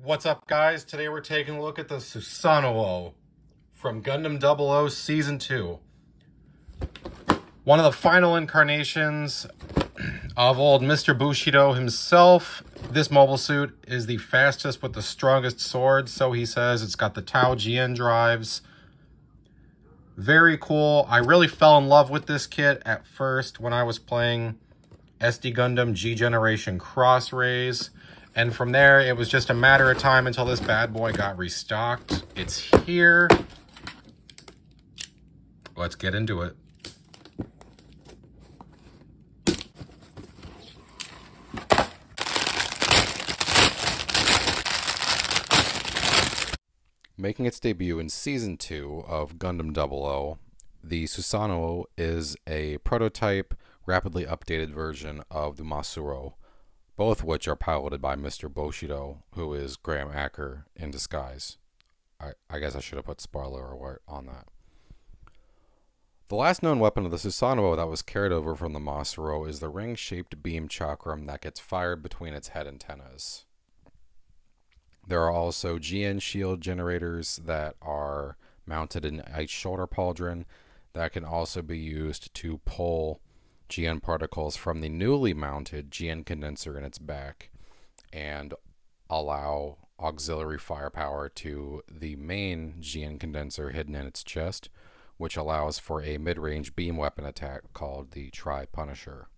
What's up, guys? Today we're taking a look at the Susanoo from Gundam 00 Season 2. One of the final incarnations of old Mr. Bushido himself. This mobile suit is the fastest with the strongest sword, so he says. It's got the Tau GN drives. Very cool. I really fell in love with this kit at first when I was playing SD Gundam G Generation Cross Rays. And from there, it was just a matter of time until this bad boy got restocked. It's here. Let's get into it. Making its debut in Season 2 of Gundam 00, the Susanoo is a prototype, rapidly updated version of the Masuro, both of which are piloted by Mr. Bushido, who is Graham Acker in disguise. I guess I should have put spoiler alert on that. The last known weapon of the Susanoo that was carried over from the Masuro is the ring-shaped beam chakram that gets fired between its head antennas. There are also GN shield generators that are mounted in a shoulder pauldron that can also be used to pull GN particles from the newly mounted GN condenser in its back and allow auxiliary firepower to the main GN condenser hidden in its chest, which allows for a mid-range beam weapon attack called the Tri-Punisher.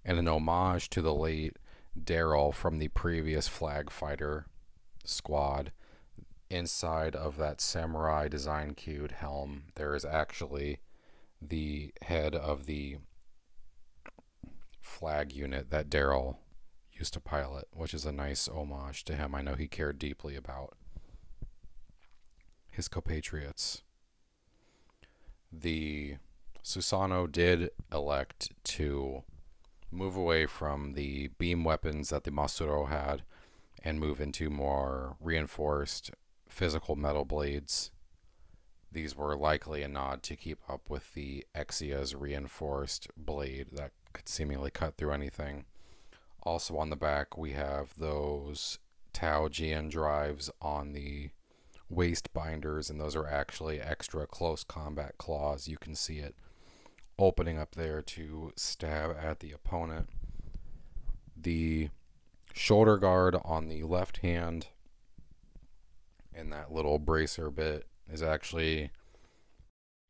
And an homage to the late Daryl from the previous Flag Fighter squad, inside of that samurai design cued helm, there is actually the head of the flag unit that Daryl used to pilot, which is a nice homage to him. I know he cared deeply about his compatriots. The Susanoo did elect to move away from the beam weapons that the Masuro had and move into more reinforced physical metal blades. These were likely a nod to keep up with the Exia's reinforced blade that could seemingly cut through anything. Also on the back we have those Tau GN drives on the waist binders, and those are actually extra close combat claws. You can see it opening up there to stab at the opponent. The shoulder guard on the left hand and that little bracer bit is actually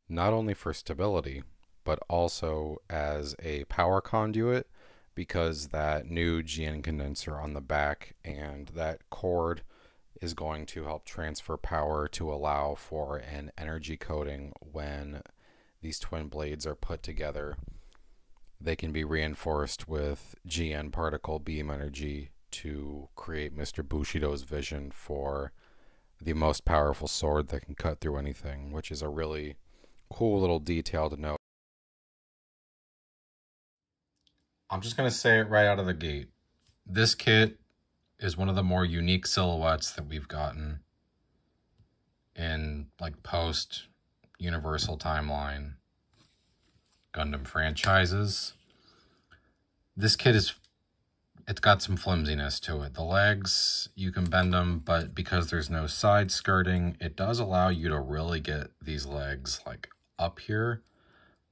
not only for stability but also as a power conduit, because that new GN condenser on the back and that cord is going to help transfer power to allow for an energy coating. When these twin blades are put together, they can be reinforced with GN particle beam energy to create Mr. Bushido's vision for the most powerful sword that can cut through anything, which is a really cool little detail to note. I'm just going to say it right out of the gate. This kit is one of the more unique silhouettes that we've gotten in like post Universal Timeline Gundam franchises. This kit it's got some flimsiness to it. The legs, you can bend them, but because there's no side skirting, it does allow you to really get these legs like up here.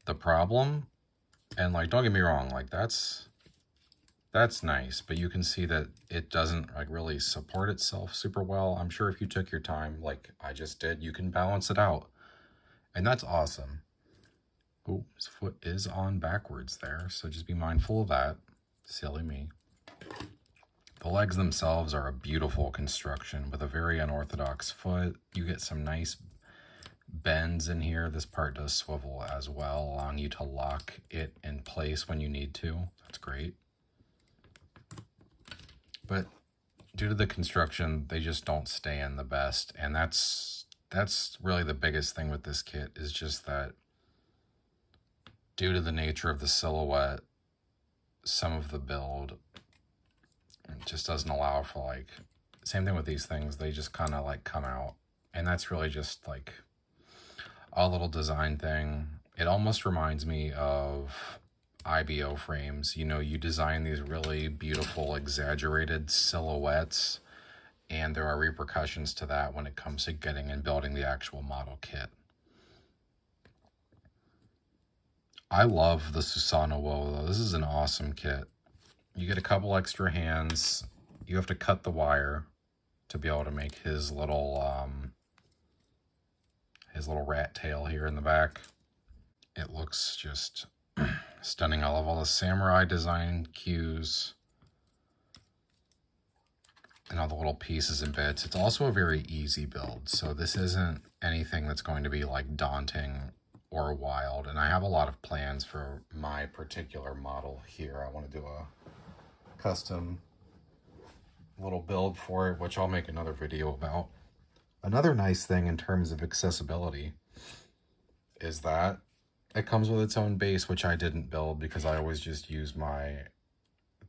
The problem, and like don't get me wrong, like that's nice, but you can see that it doesn't like really support itself super well. I'm sure if you took your time like I just did, you can balance it out, and that's awesome. Oh, his foot is on backwards there, so just be mindful of that. Silly me. The legs themselves are a beautiful construction with a very unorthodox foot. You get some nice bends in here. This part does swivel as well, allowing you to lock it in place when you need to. That's great. But due to the construction, they just don't stay in the best. And that's really the biggest thing with this kit, is just that due to the nature of the silhouette, some of the build just doesn't allow for like, same thing with these things, they just kind of like come out. And that's really just like a little design thing. It almost reminds me of IBO frames. You know, you design these really beautiful, exaggerated silhouettes and there are repercussions to that when it comes to getting and building the actual model kit. I love the Susanoo Woe, though. This is an awesome kit. You get a couple extra hands. You have to cut the wire to be able to make his little rat tail here in the back. It looks just stunning. I love all the samurai design cues and all the little pieces and bits. It's also a very easy build, so this isn't anything that's going to be like daunting or wild. And I have a lot of plans for my particular model here. I want to do a custom little build for it, which I'll make another video about. Another nice thing in terms of accessibility is that it comes with its own base, which I didn't build because I always just use my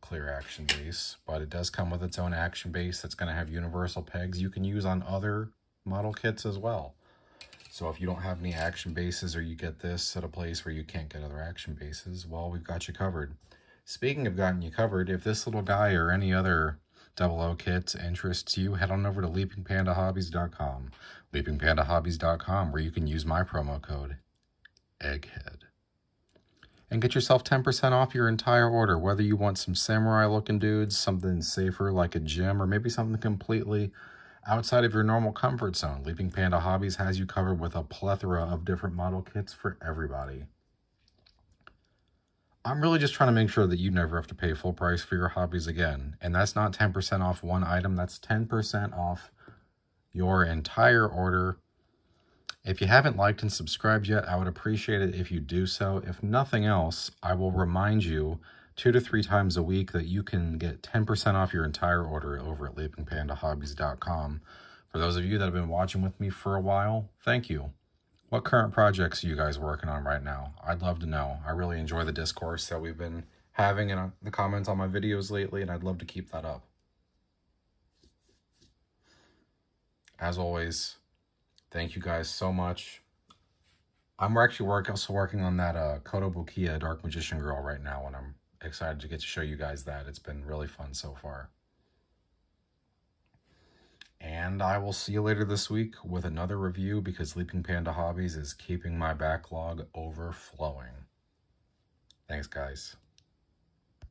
clear action base, but it does come with its own action base that's going to have universal pegs you can use on other model kits as well. So if you don't have any action bases, or you get this at a place where you can't get other action bases, well, we've got you covered. Speaking of gotten you covered, if this little guy or any other 00 kit interests you, head on over to leapingpandahobbies.com. leapingpandahobbies.com, where you can use my promo code EGGHEAD and get yourself 10% off your entire order, whether you want some samurai looking dudes, something safer like a gym, or maybe something completely outside of your normal comfort zone. Leaping Panda Hobbies has you covered with a plethora of different model kits for everybody. I'm really just trying to make sure that you never have to pay full price for your hobbies again. And that's not 10% off one item, that's 10% off your entire order. If you haven't liked and subscribed yet, I would appreciate it if you do so. If nothing else, I will remind you 2 to 3 times a week that you can get 10% off your entire order over at leapingpandahobbies.com. For those of you that have been watching with me for a while, thank you. What current projects are you guys working on right now? I'd love to know. I really enjoy the discourse that we've been having in the comments on my videos lately, and I'd love to keep that up. As always, thank you guys so much. I'm actually also working on that Kotobukiya Dark Magician Girl right now, and I'm excited to get to show you guys that. It's been really fun so far. And I will see you later this week with another review, because Leaping Panda Hobbies is keeping my backlog overflowing. Thanks, guys.